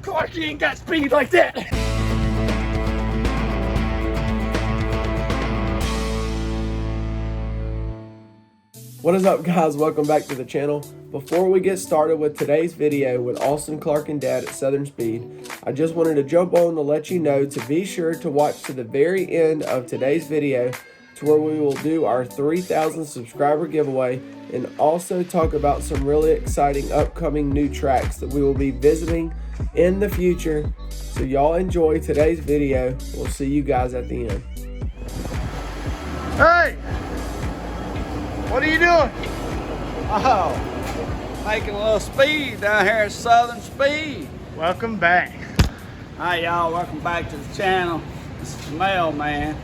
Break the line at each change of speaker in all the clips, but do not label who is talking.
Clark ain't got speed like that. What is up, guys? Welcome back to the channel. Before we get started with today's video with Austin, Clark, and Dad at Southern Speed, I just wanted to jump on to let you know to be sure to watch to the very end of today's video to where we will do our 3,000 subscriber giveaway and also talk about some really exciting upcoming new tracks that we will be visiting in the future. So y'all enjoy today's video. We'll see you guys at the end.
Hey! What are you doing?
Oh, making a little speed down here at Southern Speed.
Welcome back.
Hi y'all, welcome back to the channel. This is the Mailman.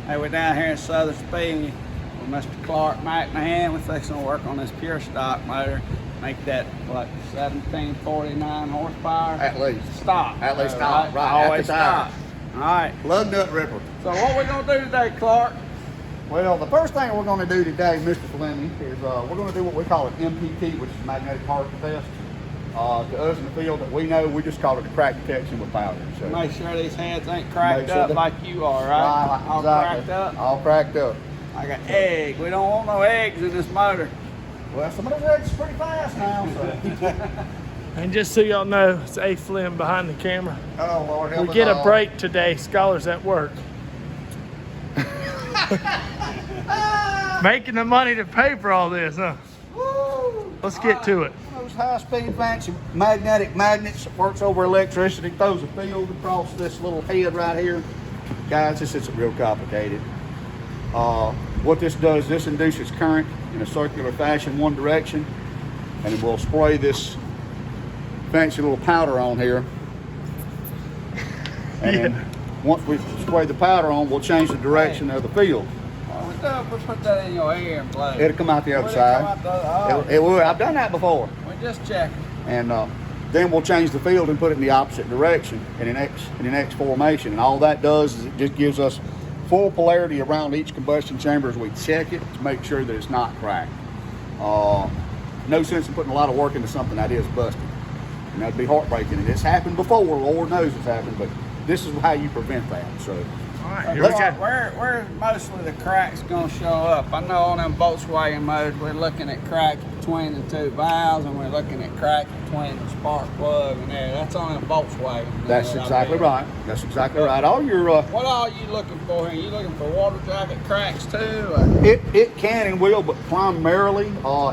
Hey, we're down here at Southern Speed with Mr. Clark McMahon. We're fixing to work on this pure stock motor. Make that, what, 1749 horsepower?
At least.
Stock.
At least stock, right.
Always stock. All right.
Lug nut ripper.
So what we gonna do today, Clark?
Well, the first thing we're going to do today, Mr. Fleming, is we're going to do what we call an MPT, which is magnetic particle test. To us in the field that we know, we just call it a crack detection with powder. So
Make sure these heads ain't cracked up like you are, right?
Right,
All
exactly.
cracked up.
All cracked up.
Like an egg. We don't want no eggs in this motor.
Well, some of those eggs are pretty fast now. So.
And just so y'all know, it's A-Flem behind the camera.
Oh, Lord, help
We
us
get a
all.
break today, scholars at work. Making the money to pay for all this, huh?
Woo!
Let's get to it.
Those high-speed fancy magnetic magnets that works over electricity, throws a field across this little head right here. Guys, this isn't real complicated. What this does, this induces current in a circular fashion, one direction, and it will spray this fancy little powder on here. And then once we spray the powder on, we'll change the direction of the field.
We'll put that in your ear and blow.
It'll come out the other
Will it
side.
come out the other-
It will. I've done that before.
We're just checking.
And then we'll change the field and put it in the opposite direction in an X formation. And all that does is it just gives us full polarity around each combustion chamber as we check it to make sure that it's not cracked. No sense in putting a lot of work into something that is busted. And that'd be heartbreaking. And it's happened before, Lord knows it's happened, but this is how you prevent that. So.
All right, here we go.
Where's mostly the cracks gonna show up? I know on them Volkswagen motors, we're looking at cracks between the two valves, and we're looking at cracks between the spark plug and there. That's on them Volkswagen.
That's exactly right. That's exactly right. All your
what are you looking for here? You looking for water jacket cracks too?
it can and will, but primarily,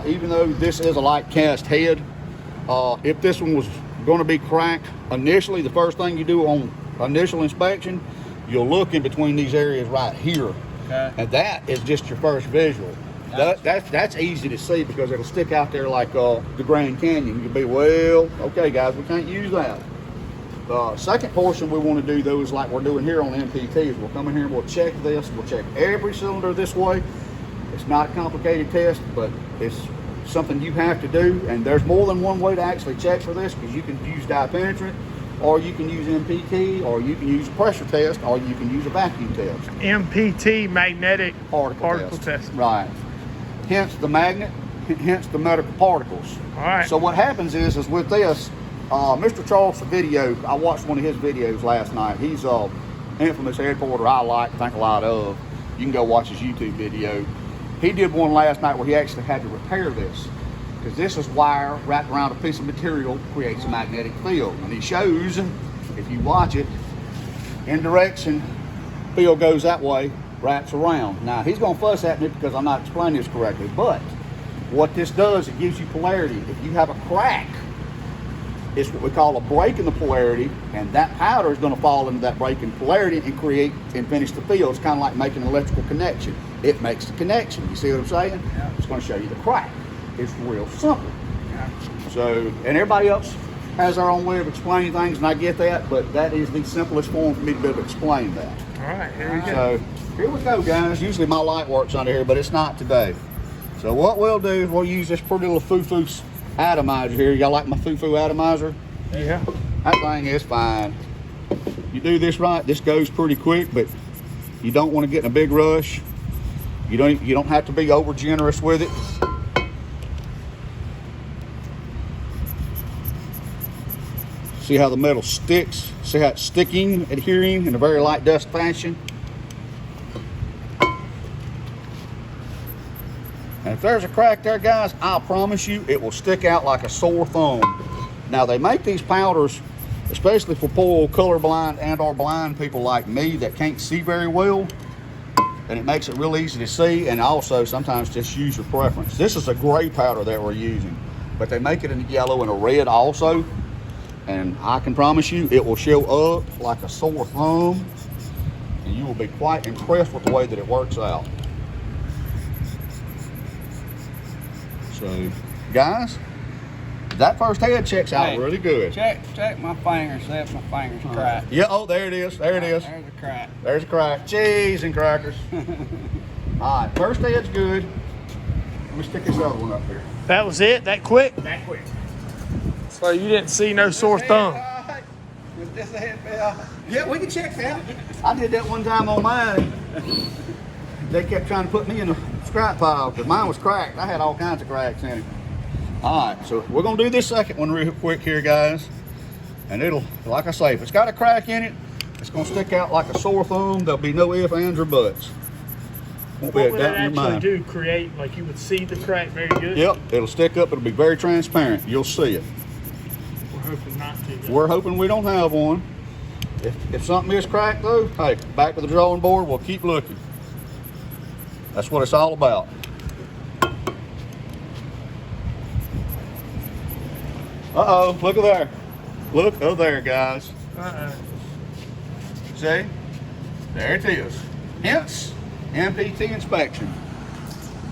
even though this is a light cast head, if this one was going to be cracked initially, the first thing you do on initial inspection, you'll look in between these areas right here.
Okay.
And that is just your first visual. That's easy to see because it'll stick out there like the Grand Canyon. You'll be, well, okay guys, we can't use that. The second portion we want to do though is like we're doing here on MPT is we'll come in here and we'll check this. We'll check every cylinder this way. It's not a complicated test, but it's something you have to do. And there's more than one way to actually check for this because you can use dye penetrant, or you can use MPT, or you can use a pressure test, or you can use a vacuum test.
MPT, magnetic particle test.
Right. Hence the magnet, hence the medical particles.
All right.
So what happens is with this, Mr. Charles' video, I watched one of his videos last night. He's an infamous head porter I think a lot of. You can go watch his YouTube video. He did one last night where he actually had to repair this, because this is wire wrapped around a piece of material creates a magnetic field. And he shows, if you watch it, in direction, field goes that way, wraps around. Now, he's going to fuss at me because I'm not explaining this correctly, but what this does, it gives you polarity. If you have a crack, it's what we call a break in the polarity, and that powder is going to fall into that break in polarity and create and finish the field. It's kind of like making an electrical connection. It makes the connection. You see what I'm saying?
Yeah.
It's going to show you the crack. It's real simple. So, and everybody else has their own way of explaining things, and I get that, but that is the simplest form for me to be able to explain that.
All right, here we go.
So, here we go, guys. Usually my light works under here, but it's not today. So what we'll do is we'll use this pretty little foo-foo atomizer here. Y'all like my foo-foo atomizer?
Yeah.
That thing is fine. You do this right, this goes pretty quick, but you don't want to get in a big rush. You don't have to be over generous with it. See how the metal sticks? See how it's sticking, adhering in a very light dust fashion? And if there's a crack there, guys, I'll promise you it will stick out like a sore thumb. Now, they make these powders especially for poor colorblind and or blind people like me that can't see very well, and it makes it real easy to see, and also sometimes just use your preference. This is a gray powder that we're using, but they make it in a yellow and a red also, and I can promise you it will show up like a sore thumb, and you will be quite impressed with the way that it works out. So, guys, that first head checks out really good.
Check my fingers, see if my fingers crack.
Yeah, oh, there it is. There it is.
There's a crack.
There's a crack. Cheese and crackers. All right, first head's good. Let me stick this other one up here.
That was it? That quick?
That quick.
So you didn't see no sore thumb?
With this head, Bill.
Yeah, we can check that. I did that one time on mine. They kept trying to put me in a scrap pile because mine was cracked. I had all kinds of cracks in it. All right, so we're gonna do this second one real quick here, guys. And it'll, like I say, if it's got a crack in it, it's gonna stick out like a sore thumb. There'll be no ifs, ands, or buts. Won't be
What
a
would
doubt
it
in your
actually
mind.
do? Create, like you would see the crack very good?
Yep, it'll stick up. It'll be very transparent. You'll see it.
We're hoping not to. Though.
We're hoping we don't have one. If something is cracked though, hey, back to the drawing board. We'll keep looking. That's what it's all about. Uh-oh, look at there. Look over there, guys. See? There it is. Hence, MPT inspection.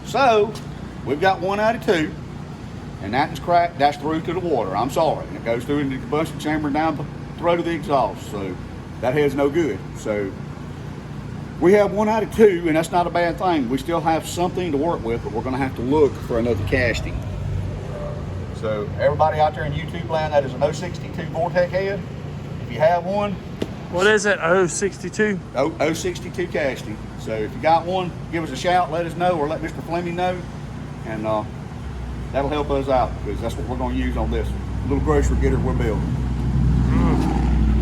So, we've got 1 out of 2, and that is cracked. That's through to the water. I'm sorry. And it goes through into the combustion chamber and down the throat of the exhaust. So, that head's no good. So, we have 1 out of 2, and that's not a bad thing. We still have something to work with, but we're going to have to look for another casting. So everybody out there in YouTube land, that is an 062 Vortex head. If you have one.
What is it, 062?
062 casting. So if you got one, give us a shout, let us know, or let Mr. Fleming know. And that'll help us out, because that's what we're going to use on this little grocery getter we're building.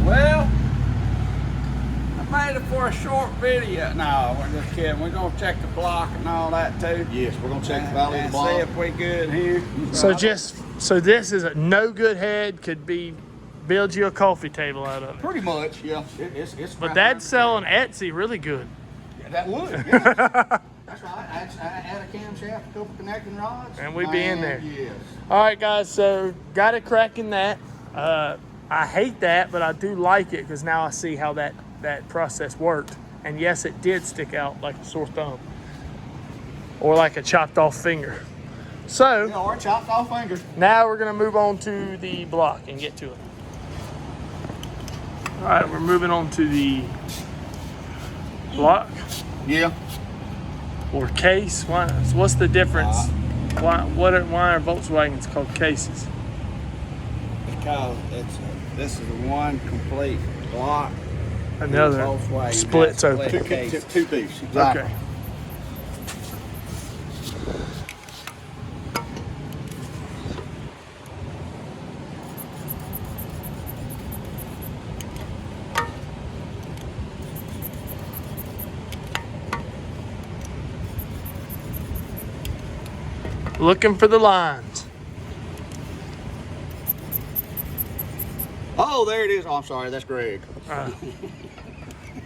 Well, I made it for a short video. No, we're just kidding. We're gonna check the block and all that too.
Yes, we're going to check the valley of the block.
See if we good here.
So this is a no good head, could be build you a coffee table out of it.
Pretty much, yeah. It's
But that's selling Etsy really good.
Yeah, that would, yeah. That's right. I add a camshaft, a couple connecting rods.
And we'd be in there.
Yes.
All right, guys, so got a crack in that. I hate that, but I do like it because now I see how that process worked. And yes, it did stick out like a sore thumb or like a chopped off finger. So
Yeah, or a chopped off finger.
now we're gonna move on to the block and get to it. All right, we're moving on to the block
Yeah.
or case. What's the difference? Why are Volkswagens called cases?
Because this is one complete block.
Another
Volkswagen
splits
has
open.
split cases.
Two piece. Exactly.
Okay. Looking for the lines.
Oh, there it is. Oh, I'm sorry. That's Greg.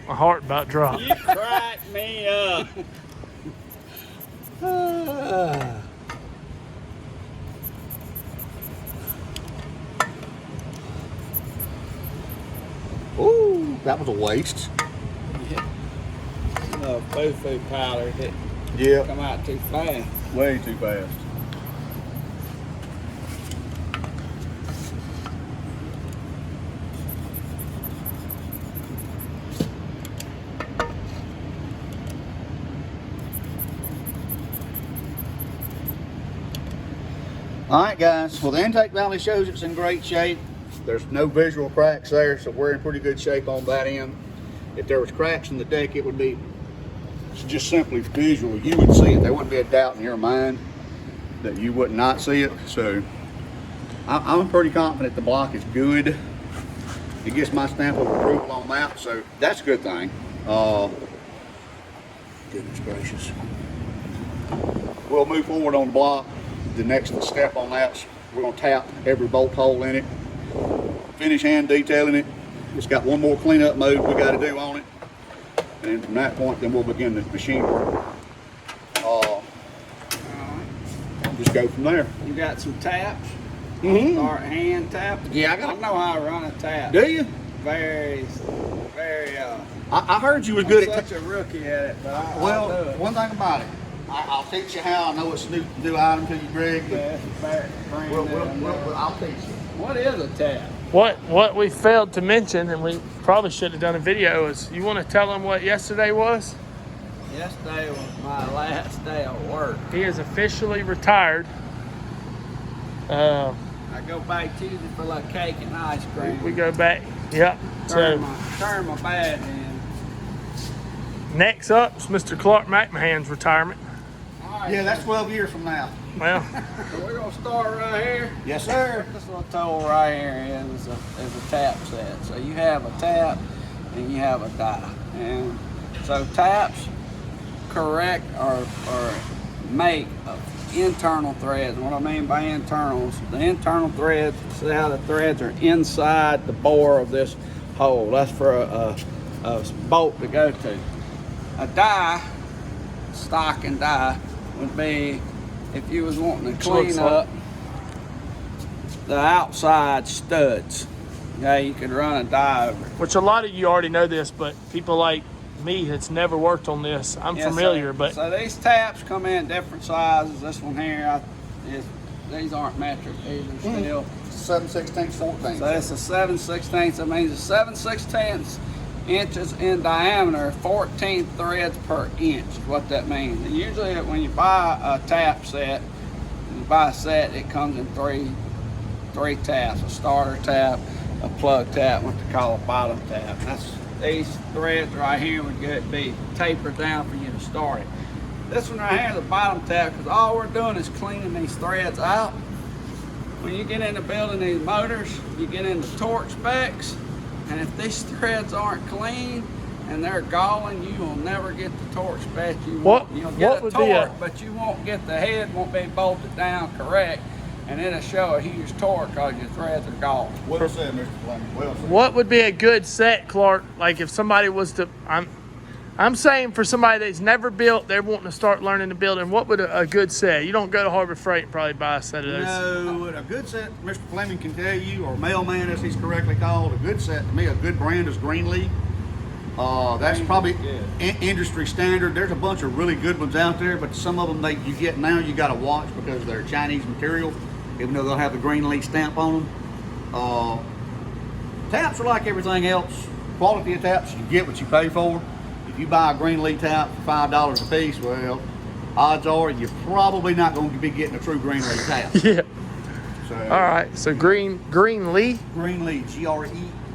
My heart about dropped.
You cracked me up.
Ooh, that was a waste.
No, foo-foo powder didn't
Yeah.
come out too fast.
Way too fast. All right, guys. Well, the intake valley shows it's in great shape. There's no visual cracks there, so we're in pretty good shape on that end. If there was cracks in the deck, it would be just simply visual. You would see it. There wouldn't be a doubt in your mind that you would not see it. So I'm pretty confident the block is good. It gets my stamp of approval on that, so that's a good thing. Goodness gracious. We'll move forward on the block. The next step on that, we're gonna tap every bolt hole in it, finish hand detailing it. It's got one more cleanup mode we gotta do on it. And from that point, then we'll begin the machine work. Just go from there.
You got some taps?
Mm-hmm.
Start hand tapping?
Yeah,
I know how to run a tap.
Do you?
Very,
I heard you was good at.
Such a rookie at it, but
Well,
I'll do it.
one thing about it, I'll teach you how. I know it's a new item to you, Greg. But
Yeah, it's very brand
I'll teach you.
What is a tap?
What we failed to mention, and we probably should have done a video, is you want to tell them what yesterday was?
Yesterday was my last day of work.
He is officially retired.
I go back Tuesday for like cake and ice cream.
We go back. Yep.
turn
So
my bad in.
next up is Mr. Clark McMahon's retirement.
All right,
Yeah, that's 12 years from now.
Well,
so we're gonna start right here.
Yes, sir.
This little tool right here is a tap set. So you have a tap and you have a die. And so taps correct or make internal threads. What I mean by internals, the internal threads, see how the threads are inside the bore of this hole. That's for a bolt to go to. A die, stock and die, would be if you was wanting to clean up the outside studs. Okay, you could run a die over.
which a lot of you already know this, but people like me that's never worked on this, I'm familiar. But
so these taps come in different sizes. This one here, these aren't metric. These are still
7/16, 14.
So it's a 7/16. That means it's 7/16 inches in diameter, 14 threads per inch is what that means. And usually when you buy a tap set, it comes in three taps: a starter tap, a plug tap, what they call a bottom tap. These threads right here would be tapered down for you to start it. This one right here is a bottom tap, because all we're doing is cleaning these threads out. When you get into building these motors, you get into torque specs, and if these threads aren't clean and they're galling, you will never get the torque spec you want. You'll get a torque, but you won't get the head, won't be bolted down correct, and it'll show a huge torque because your threads are galled.
Well said, Mr. Fleming. Well said.
what would be a good set, Clark? Like if somebody was to, I'm saying for somebody that's never built, they're wanting to start learning to build, and what would a good set? You don't go to Harbor Freight and probably buy a set of those.
No, a good set, Mr. Fleming can tell you, or Mailman as he's correctly called, a good set to me, a good brand is Greenlee. That's probably industry standard. There's a bunch of really good ones out there, but some of them you get now you got to watch because they're Chinese material, even though they'll have the Greenlee stamp on them. Taps are like everything else. Quality of taps, you get what you pay for. If you buy a Greenlee tap for $5 a piece, well, odds are you're probably not going to be getting a true Greenlee tap.
Yeah.
So,
All right. So Greenlee.
Greenlee, Greenlee.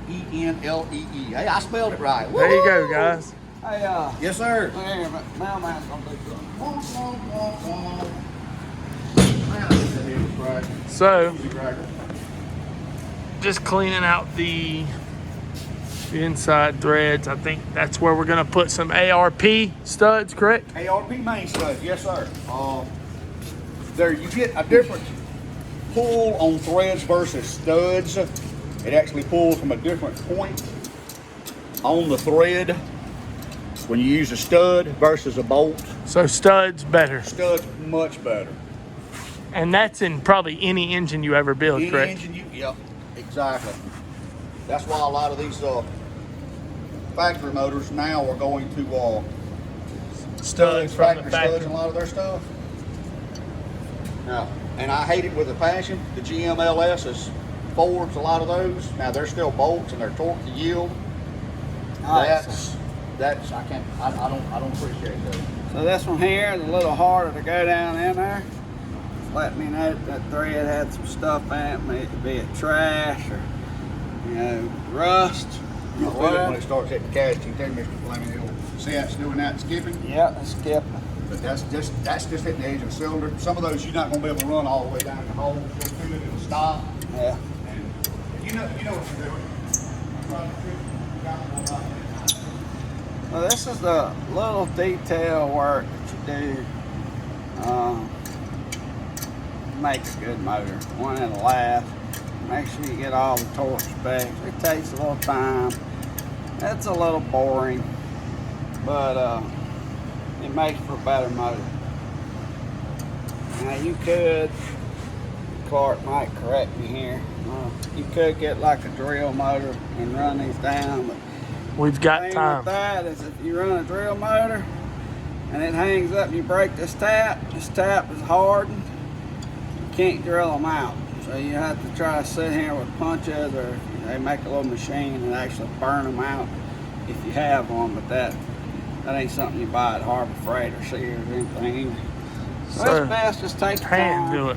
Hey, I spelled it right.
There you go, guys.
Hey,
Yes, sir.
here, Mailman's gonna do something.
So just cleaning out the inside threads. I think that's where we're gonna put some ARP studs, correct?
ARP main studs, yes, sir. There you get a different pull on threads versus studs. It actually pulls from a different point on the thread when you use a stud versus a bolt.
So studs better.
Stud's much better.
And that's in probably any engine you ever build,
Any
correct?
engine yep, exactly. That's why a lot of these factory motors now are going to
Studs from the
factory studs
factory.
and a lot of their stuff. Now, and I hate it with a passion. The GMLS's Fords, a lot of those. Now they're still bolts and they're torque to yield. That's I don't appreciate that.
So this one here is a little harder to go down in there. Let me know that thread had some stuff in it, maybe be it trash or rust.
You'll feel it when it starts hitting casting too, Mr. Fleming. You'll see how it's doing that and skipping.
Yeah, it's skipping.
But that's just hitting the edge of the cylinder. Some of those you're not going to be able to run all the way down the hole. You'll feel it, it'll stop.
Yeah.
And you know what you're doing.
Well, this is the little detail work that you do to make a good motor, one that'll last. Make sure you get all the torque specs. It takes a little time. It's a little boring, but it makes for a better motor. Now you could, Clark might correct me here, you could get like a drill motor and run these down, but
We've got
the thing
time.
with that is if you run a drill motor and it hangs up and you break this tap is hardened, you can't drill them out. So you have to try to sit here with punches, or they make a little machine and actually burn them out if you have one, but that ain't something you buy at Harbor Freight or Sears or anything. So it's best just take your
Hand
time.
do it.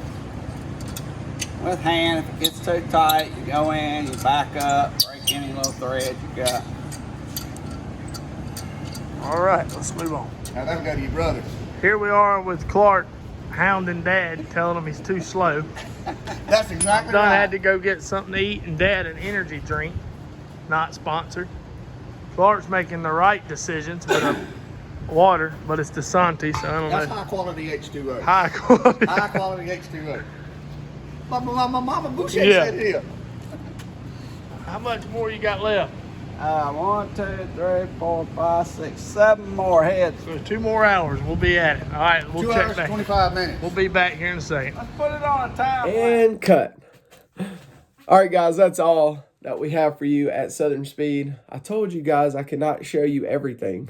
With hand, if it gets too tight, you go in, you back up, break any little thread you got.
All right, let's move on.
Now that'll go to your brother.
Here we are with Clark hounding Dad, telling him he's too slow.
That's exactly
Done
right.
had to go get something to eat, and Dad an energy drink, not sponsored. Clark's making the right decisions with water, but it's DeSanti, so I don't
That's
know.
high quality H2O.
High quality.
High quality H2O. My mama Boucher
Yeah.
said here.
How much more you got left?
1, 2, 3, 4, 5, 6, 7 more heads.
So 2 more hours, we'll be at it. All right, we'll
2
check
hours,
back.
25 minutes.
We'll be back here in a second.
Let's put it on a time.
And cut. All right, guys, that's all that we have for you at Southern Speed. I told you guys I could not show you everything.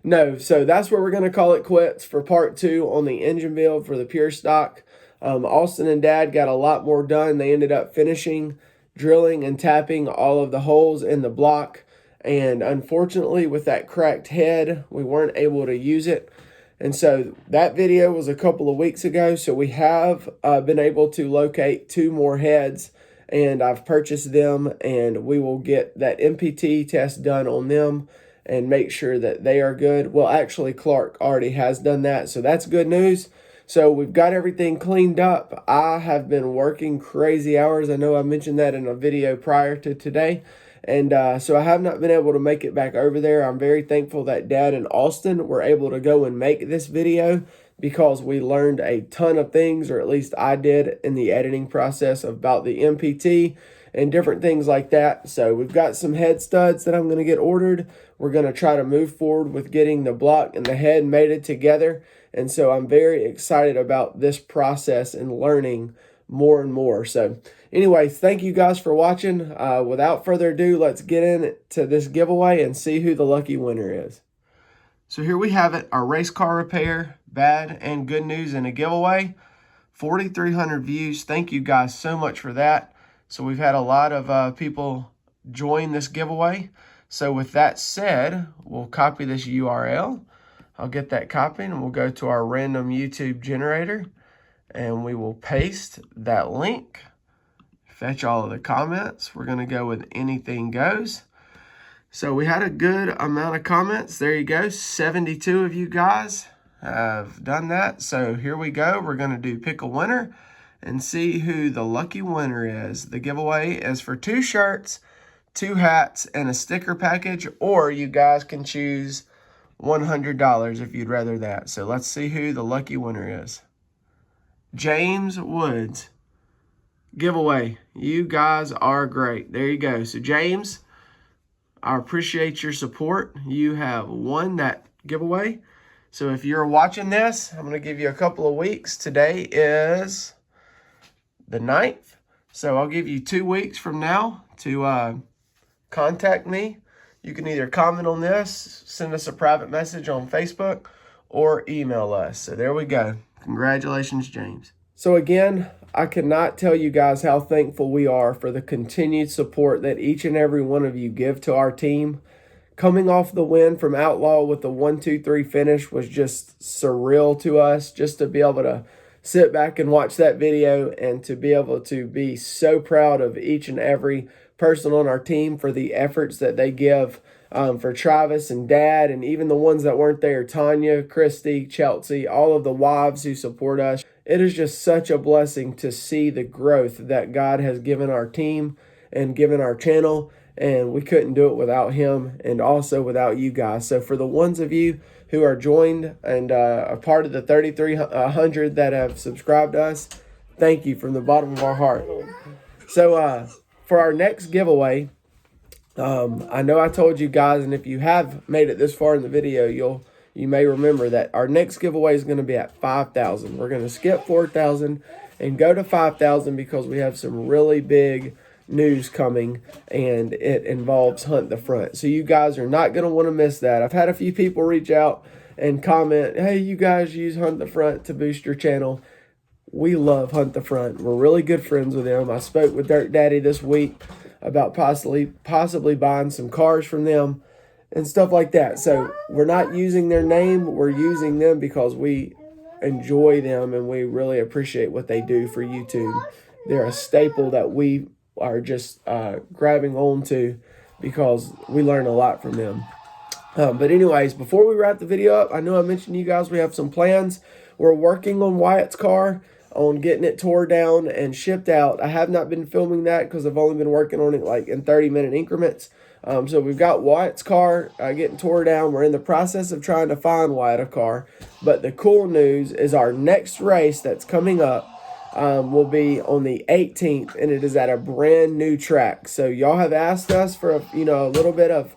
No, so that's where we're going to call it quits for part 2 on the engine build for the pure stock. Austin and Dad got a lot more done. They ended up finishing drilling and tapping all of the holes in the block. And unfortunately, with that cracked head, we weren't able to use it. And so that video was a couple of weeks ago. So we have been able to locate 2 more heads, and I've purchased them, and we will get that MPT test done on them and make sure that they are good. Well, actually, Clark already has done that, so that's good news. So we've got everything cleaned up. I have been working crazy hours. I know I mentioned that in a video prior to today. And so I have not been able to make it back over there. I'm very thankful that Dad and Austin were able to go and make this video, because we learned a ton of things, or at least I did, in the editing process about the MPT and different things like that. So we've got some head studs that I'm going to get ordered. We're going to try to move forward with getting the block and the head mated together. And so I'm very excited about this process and learning more and more. So anyway, thank you guys for watching. Without further ado, let's get into this giveaway and see who the lucky winner is. So here we have it, our race car repair, bad and good news in a giveaway. 4,300 views. Thank you guys so much for that. So we've had a lot of people join this giveaway. So with that said, we'll copy this URL. I'll get that copied, and we'll go to our random YouTube generator, and we will paste that link. Fetch all of the comments. We're going to go with anything goes. So we had a good amount of comments. There you go. 72 of you guys have done that. So here we go. We're going to do pick a winner and see who the lucky winner is. The giveaway is for 2 shirts, 2 hats, and a sticker package, or you guys can choose $100 if you'd rather that. So let's see who the lucky winner is. James Woods. Giveaway. You guys are great. There you go. So James, I appreciate your support. You have won that giveaway. So if you're watching this, I'm going to give you a couple of weeks. Today is the 9th. So I'll give you 2 weeks from now to contact me. You can either comment on this, send us a private message on Facebook, or email us. So there we go. Congratulations, James. So again, I cannot tell you guys how thankful we are for the continued support that each and every one of you give to our team. Coming off the win from Outlaw with the 1-2-3 finish was just surreal to us, just to be able to sit back and watch that video and to be able to be so proud of each and every person on our team for the efforts that they give, for Travis and Dad, and even the ones that weren't there, Tanya, Christy, Chelsea, all of the wives who support us. It is just such a blessing to see the growth that God has given our team and given our channel. and we couldn't do it without him and also without you guys. So for the ones of you who are joined and are part of the 3,300 that have subscribed to us, thank you from the bottom of our heart. So for our next giveaway, I know I told you guys, and if you have made it this far in the video, you may remember that our next giveaway is going to be at 5,000. We're going to skip 4,000 and go to 5,000 because we have some really big news coming, and it involves Hunt the Front. So you guys are not going to want to miss that. I've had a few people reach out and comment, hey, you guys use Hunt the Front to boost your channel. We love Hunt the Front. We're really good friends with them. I spoke with Dirt Daddy this week about possibly buying some cars from them and stuff like that. So we're not using their name. We're using them because we enjoy them and we really appreciate what they do for YouTube. They're a staple that we are just grabbing on to because we learn a lot from them. But anyways, before we wrap the video up, I know I mentioned to you guys we have some plans. We're working on Wyatt's car, on getting it tore down and shipped out. I have not been filming that because I've only been working on it like in 30-minute increments. So we've got Wyatt's car getting tore down. We're in the process of trying to find Wyatt a car. But the cool news is our next race that's coming up will be on the 18th, and it is at a brand new track. So y'all have asked us for a little bit of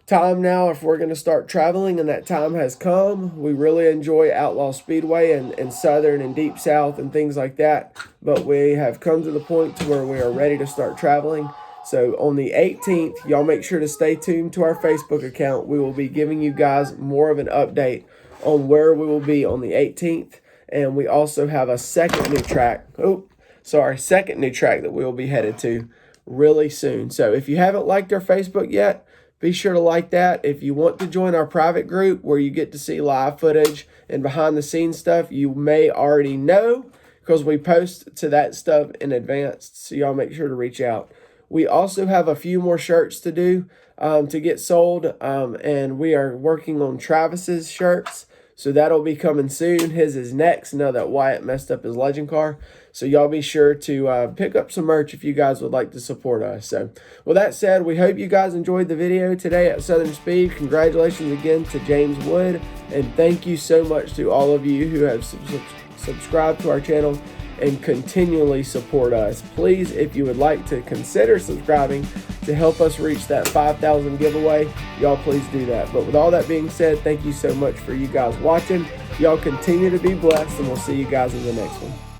time now if we're going to start traveling, and that time has come. We really enjoy Outlaw Speedway and Southern and Deep South and things like that, but we have come to the point to where we are ready to start traveling. So on the 18th, y'all make sure to stay tuned to our Facebook account. We will be giving you guys more of an update on where we will be on the 18th. And we also have a second new track that we will be headed to really soon. So if you haven't liked our Facebook yet, be sure to like that. If you want to join our private group where you get to see live footage and behind the scenes stuff, you may already know because we post to that stuff in advance. So y'all make sure to reach out. We also have a few more shirts to do to get sold, and we are working on Travis's shirts. So that'll be coming soon. His is next, now that Wyatt messed up his legend car. So y'all be sure to pick up some merch if you guys would like to support us. So with that said, we hope you guys enjoyed the video today at Southern Speed. Congratulations again to James Wood. And thank you so much to all of you who have subscribed to our channel and continually support us. Please, if you would like to consider subscribing to help us reach that 5,000 giveaway, y'all please do that. But with all that being said, thank you so much for you guys watching. Y'all continue to be blessed, and we'll see you guys in the next one.